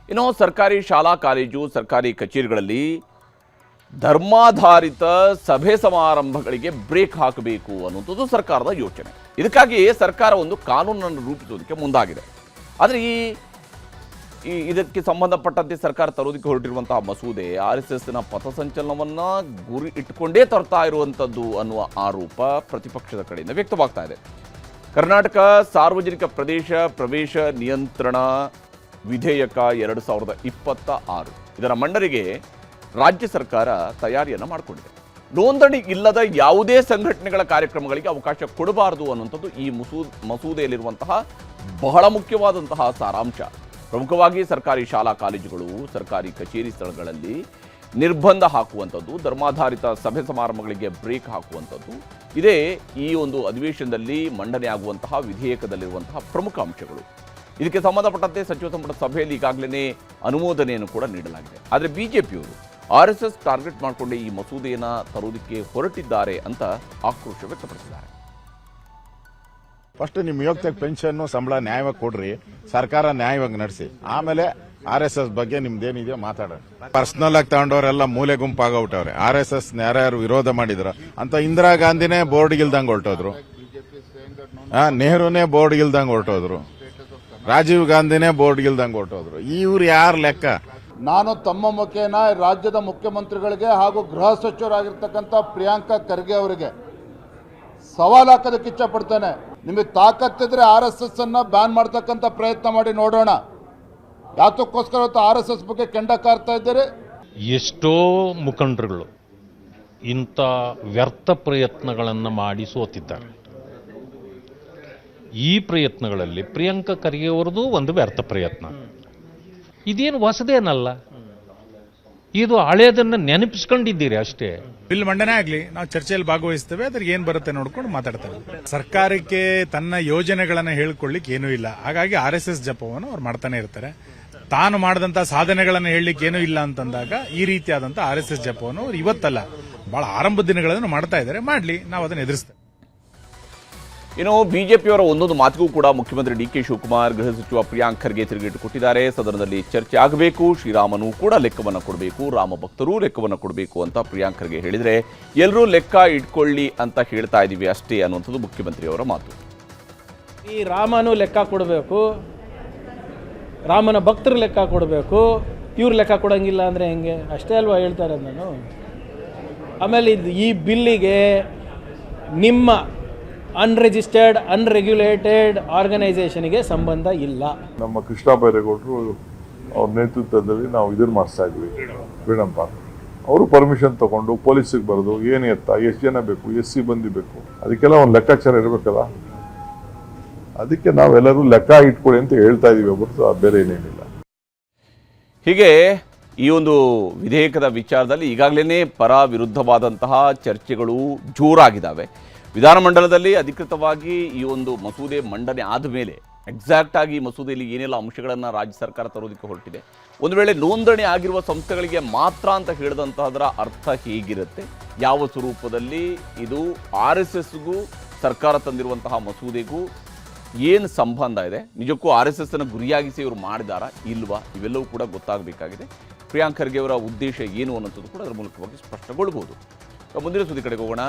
ಇನ್ನು ಸರ್ಕಾರಿ ಶಾಲಾ ಕಾಲೇಜು ಸರ್ಕಾರಿ ಕಚೇರಿಗಳಲ್ಲಿ ಧರ್ಮಾಧಾರಿತ ಸಭೆ ಸಮಾರಂಭಗಳಿಗೆ ಬ್ರೇಕ್ ಹಾಕಬೇಕು ಅನ್ನುವಂಥದ್ದು ಸರ್ಕಾರದ ಯೋಚನೆ. ಇದಕ್ಕಾಗಿ ಸರ್ಕಾರ ಒಂದು ಕಾನೂನನ್ನು ರೂಪಿಸುವುದಕ್ಕೆ ಮುಂದಾಗಿದೆ. ಆದರೆ ಇದಕ್ಕೆ ಸಂಬಂಧಪಟ್ಟಂತೆ ಸರ್ಕಾರ ತರೋದಕ್ಕೆ ಹೊರಟಿರುವಂತಹ ಮಸೂದೆ RSSನ ಪಥಸಂಚಲನವನ್ನು ಗುರಿ ಇಟ್ಟುಕೊಂಡೇ ತರ್ತಾ ಇರುವಂಥದ್ದು ಅನ್ನುವ ಆರೋಪ ಪ್ರತಿಪಕ್ಷದ ಕಡೆಯಿಂದ ವ್ಯಕ್ತವಾಗ್ತಾ ಇದೆ. ಕರ್ನಾಟಕ ಸಾರ್ವಜನಿಕ ಪ್ರವೇಶ ನಿಯಂತ್ರಣ ವಿಧೇಯಕ 2026 ಇದರ ಮಂಡನೆಗೆ ರಾಜ್ಯ ಸರ್ಕಾರ ತಯಾರಿಯನ್ನು ಮಾಡಿಕೊಂಡಿದೆ. ನೋಂದಣಿ ಇಲ್ಲದ ಯಾವುದೇ ಸಂಘಟನೆಗಳ ಕಾರ್ಯಕ್ರಮಗಳಿಗೆ ಅವಕಾಶ ಕೊಡಬಾರದು ಅನ್ನುವಂಥದ್ದು ಈ ಮಸೂದೆಯಲ್ಲಿರುವಂತಹ ಬಹಳ ಮುಖ್ಯವಾದಂತಹ ಸಾರಾಂಶ. ಪ್ರಮುಖವಾಗಿ ಸರ್ಕಾರಿ ಶಾಲಾ ಕಾಲೇಜುಗಳು ಸರ್ಕಾರಿ ಕಚೇರಿ ಸ್ಥಳಗಳಲ್ಲಿ ನಿರ್ಬಂಧ ಹಾಕುವಂಥದ್ದು, ಧರ್ಮಾಧಾರಿತ ಸಭೆ ಸಮಾರಂಭಗಳಿಗೆ ಬ್ರೇಕ್ ಹಾಕುವಂಥದ್ದು ಇದೇ ಈ ಒಂದು ಅಧಿವೇಶನದಲ್ಲಿ ಮಂಡನೆ ಆಗುವಂತಹ ವಿಧೇಯಕದಲ್ಲಿರುವಂತಹ ಪ್ರಮುಖ ಅಂಶಗಳು. ಇದಕ್ಕೆ ಸಂಬಂಧಪಟ್ಟಂತೆ ಸಚಿವ ಸಂಪುಟ ಸಭೆಯಲ್ಲಿ ಈಗಾಗಲೇ ಅನುಮೋದನೆಯನ್ನು ಕೂಡ ನೀಡಲಾಗಿದೆ. ಆದರೆ ಬಿಜೆಪಿಯವರು RSS ಟಾರ್ಗೆಟ್ ಮಾಡಿಕೊಂಡೇ ಈ ಮಸೂದೆಯನ್ನು ತರುವುದಕ್ಕೆ ಹೊರಟಿದ್ದಾರೆ ಅಂತ ಆಕ್ರೋಶ ವ್ಯಕ್ತಪಡಿಸಿದ್ದಾರೆ. ಫಸ್ಟ್ ನಿಮ್ಮ ಯೋಗ್ಯತೆಗೆ ಪೆನ್ಷನ್ ಸಂಬಳ ನ್ಯಾಯವಾಗಿ ಕೊಡ್ರಿ, ಸರ್ಕಾರ ನ್ಯಾಯವಾಗಿ ನಡೆಸಿ, ಆಮೇಲೆ RSS ಬಗ್ಗೆ ನಿಮ್ದೇನಿದೆಯೋ ಮಾತಾಡೋಣ. ಪರ್ಸನಲ್ ಆಗಿ ತಗೊಂಡವರೆಲ್ಲ ಮೂಲೆ ಗುಂಪಾಗೋಗ್ಬಿಟ್ಟವ್ರೆ. RSS ಯಾರ್ಯಾರು ವಿರೋಧ ಮಾಡಿದ್ರ ಅಂತ ಇಂದಿರಾ ಗಾಂಧಿನೇ ಬೋರ್ಡ್ಗಿಲ್ದಂಗೆ ಹೊರಟೋದ್ರು, ನೆಹರೂನೇ ಬೋರ್ಡ್ಗಿಲ್ದಂಗೆ ಹೊರಟೋದ್ರು, ರಾಜೀವ್ ಗಾಂಧಿನೇ ಬೋರ್ಡ್ಗಿಲ್ದಂಗೆ ಹೊರಟೋದ್ರು. ಇವ್ರು ಯಾರ ಲೆಕ್ಕ? ನಾನು ತಮ್ಮ ಮುಖೇನ ರಾಜ್ಯದ ಮುಖ್ಯಮಂತ್ರಿಗಳಿಗೆ ಹಾಗೂ ಗೃಹ ಸಚಿವರಾಗಿರ್ತಕ್ಕಂಥ ಪ್ರಿಯಾಂಕಾ ಖರ್ಗೆ ಅವರಿಗೆ ಸವಾಲು ಹಾಕೋದಕ್ಕೆ ಇಚ್ಛಪಡ್ತೇನೆ. ನಿಮಗೆ ತಾಕತ್ತಿದ್ರೆ RSS ಅನ್ನ ಬ್ಯಾನ್ ಮಾಡ್ತಕ್ಕಂಥ ಪ್ರಯತ್ನ ಮಾಡಿ ನೋಡೋಣ. ಯಾತಕ್ಕೋಸ್ಕರ RSS ಬಗ್ಗೆ ಕೆಂಡ ಕಾರ್ತಾ ಇದ್ದೀರಿ? ಎಷ್ಟೋ ಮುಖಂಡರುಗಳು ಇಂಥ ವ್ಯರ್ಥ ಪ್ರಯತ್ನಗಳನ್ನು ಮಾಡಿ ಸೋತಿದ್ದಾರೆ. ಈ ಪ್ರಯತ್ನಗಳಲ್ಲಿ ಪ್ರಿಯಾಂಕಾ ಖರ್ಗೆ ಅವರದು ಒಂದು ವ್ಯರ್ಥ ಪ್ರಯತ್ನ. ಇದೇನು ಹೊಸದೇನಲ್ಲ, ಇದು ಹಳೆಯದನ್ನು ನೆನಪಿಸ್ಕೊಂಡಿದ್ದೀರಿ ಅಷ್ಟೇ. ಬಿಲ್ ಮಂಡನೆ ಆಗ್ಲಿ, ನಾವು ಚರ್ಚೆಯಲ್ಲಿ ಭಾಗವಹಿಸ್ತೇವೆ, ಅದ್ರಿಗೆ ಏನ್ ಬರುತ್ತೆ ನೋಡ್ಕೊಂಡು ಮಾತಾಡ್ತೇವೆ. ಸರ್ಕಾರಕ್ಕೆ ತನ್ನ ಯೋಜನೆಗಳನ್ನ ಹೇಳ್ಕೊಳ್ಳಿಕ್ಕೆ ಏನೂ ಇಲ್ಲ. ಹಾಗಾಗಿ RSS ಜಪವನ್ನು ಅವ್ರು ಮಾಡ್ತಾನೆ ಇರ್ತಾರೆ. ತಾನು ಮಾಡಿದಂತ ಸಾಧನೆಗಳನ್ನ ಹೇಳಲಿಕ್ಕೆ ಏನೂ ಇಲ್ಲ ಅಂತಂದಾಗ ಈ ರೀತಿಯಾದಂತ RSS ಜಪವನ್ನು ಅವ್ರು ಇವತ್ತಲ್ಲ, ಬಹಳ ಆರಂಭದ ದಿನಗಳನ್ನು ಮಾಡ್ತಾ ಇದ್ದಾರೆ. ಮಾಡ್ಲಿ, ನಾವು ಅದನ್ನು ಎದುರಿಸ್ತೇವೆ. ಇನ್ನು ಬಿಜೆಪಿಯವರ ಒಂದೊಂದು ಮಾತಿಗೂ ಕೂಡ ಮುಖ್ಯಮಂತ್ರಿ DK ಶಿವಕುಮಾರ್, ಗೃಹ ಸಚಿವ ಪ್ರಿಯಾಂಕ್ ಖರ್ಗೆ ತಿರುಗೇಟು ಕೊಟ್ಟಿದ್ದಾರೆ. ಸದನದಲ್ಲಿ ಚರ್ಚೆ ಆಗಬೇಕು, ಶ್ರೀರಾಮನು ಕೂಡ ಲೆಕ್ಕವನ್ನು ಕೊಡಬೇಕು, ರಾಮ ಭಕ್ತರೂ ಲೆಕ್ಕವನ್ನು ಕೊಡಬೇಕು ಅಂತ ಪ್ರಿಯಾಂಕ್ ಖರ್ಗೆ ಹೇಳಿದರೆ ಎಲ್ಲರೂ ಲೆಕ್ಕ ಇಟ್ಕೊಳ್ಳಿ ಅಂತ ಹೇಳ್ತಾ ಇದ್ದೀವಿ ಅಷ್ಟೇ ಅನ್ನುವಂಥದ್ದು ಮುಖ್ಯಮಂತ್ರಿಯವರ ಮಾತು. ಈ ರಾಮನು ಲೆಕ್ಕ ಕೊಡಬೇಕು, ರಾಮನ ಭಕ್ತರು ಲೆಕ್ಕ ಕೊಡಬೇಕು, ಇವ್ರು ಲೆಕ್ಕ ಕೊಡೋಂಗಿಲ್ಲ ಅಂದರೆ ಹೆಂಗೆ? ಅಷ್ಟೇ ಅಲ್ವಾ ಹೇಳ್ತಾರೆ ನಾನು. ಆಮೇಲೆ ಈ ಬಿಲ್ಲಿಗೆ ನಿಮ್ಮ ಅನ್ರಿಜಿಸ್ಟರ್ಡ್ ಅನ್ರೆಗ್ಯುಲೇಟೆಡ್ ಆರ್ಗನೈಸೇಷನ್ಗೆ ಸಂಬಂಧ ಇಲ್ಲ. ನಮ್ಮ ಕೃಷ್ಣ ಬೈರೇಗೌಡರು ಅವ್ರ ನೇತೃತ್ವದಲ್ಲಿ ನಾವು ಇದನ್ನು ಮಾಡಿಸ್ತಾ ಇದ್ವಿ, ಫ್ರೀಡಮ್ ಪಾರ್ಕ್. ಅವರು ಪರ್ಮಿಷನ್ ತಗೊಂಡು ಪೊಲೀಸಿಗೆ ಬರೋದು, ಏನು ಎತ್ತ, ಎಷ್ಟು ಜನ ಬೇಕು, ಎಷ್ಟು ಸಿಬ್ಬಂದಿ ಬೇಕು, ಅದಕ್ಕೆಲ್ಲ ಒಂದು ಲೆಕ್ಕಾಚಾರ ಇರಬೇಕಲ್ಲ. ಅದಕ್ಕೆ ನಾವೆಲ್ಲರೂ ಲೆಕ್ಕ ಇಟ್ಕೊಳ್ಳಿ ಅಂತ ಹೇಳ್ತಾ ಇದೀವಿ ಹೊರತು ಬೇರೆ ಏನೇನಿಲ್ಲ. ಹೀಗೆ ಈ ಒಂದು ವಿಧೇಯಕದ ವಿಚಾರದಲ್ಲಿ ಈಗಾಗಲೇ ಪರ ವಿರುದ್ಧವಾದಂತಹ ಚರ್ಚೆಗಳು ಜೋರಾಗಿದ್ದಾವೆ. ವಿಧಾನಮಂಡಲದಲ್ಲಿ ಅಧಿಕೃತವಾಗಿ ಈ ಒಂದು ಮಸೂದೆ ಮಂಡನೆ ಆದ ಮೇಲೆ ಎಕ್ಸಾಕ್ಟ್ ಆಗಿ ಮಸೂದೆಯಲ್ಲಿ ಏನೆಲ್ಲ ಅಂಶಗಳನ್ನು ರಾಜ್ಯ ಸರ್ಕಾರ ತರೋದಕ್ಕೆ ಹೊರಟಿದೆ, ಒಂದು ವೇಳೆ ನೋಂದಣಿ ಆಗಿರುವ ಸಂಸ್ಥೆಗಳಿಗೆ ಮಾತ್ರ ಅಂತ ಹೇಳಿದಂತಹದರ ಅರ್ಥ ಹೇಗಿರುತ್ತೆ, ಯಾವ ಸ್ವರೂಪದಲ್ಲಿ ಇದು RSSಗೂ ಸರ್ಕಾರ ತಂದಿರುವಂತಹ ಮಸೂದೆಗೂ ಏನು ಸಂಬಂಧ ಇದೆ, ನಿಜಕ್ಕೂ RSSನ ಗುರಿಯಾಗಿಸಿ ಇವರು ಮಾಡಿದಾರಾ ಇಲ್ವಾ, ಇವೆಲ್ಲವೂ ಕೂಡ ಗೊತ್ತಾಗಬೇಕಾಗಿದೆ. ಪ್ರಿಯಾಂಕ್ ಖರ್ಗೆ ಅವರ ಉದ್ದೇಶ ಏನು ಅನ್ನೋಂಥದ್ದು ಕೂಡ ಅದರ ಮೂಲಕವಾಗಿ ಸ್ಪಷ್ಟಗೊಳ್ಬೋದು. ಮುಂದಿನ ಸುದ್ದಿ ಕಡೆಗೆ ಹೋಗೋಣ.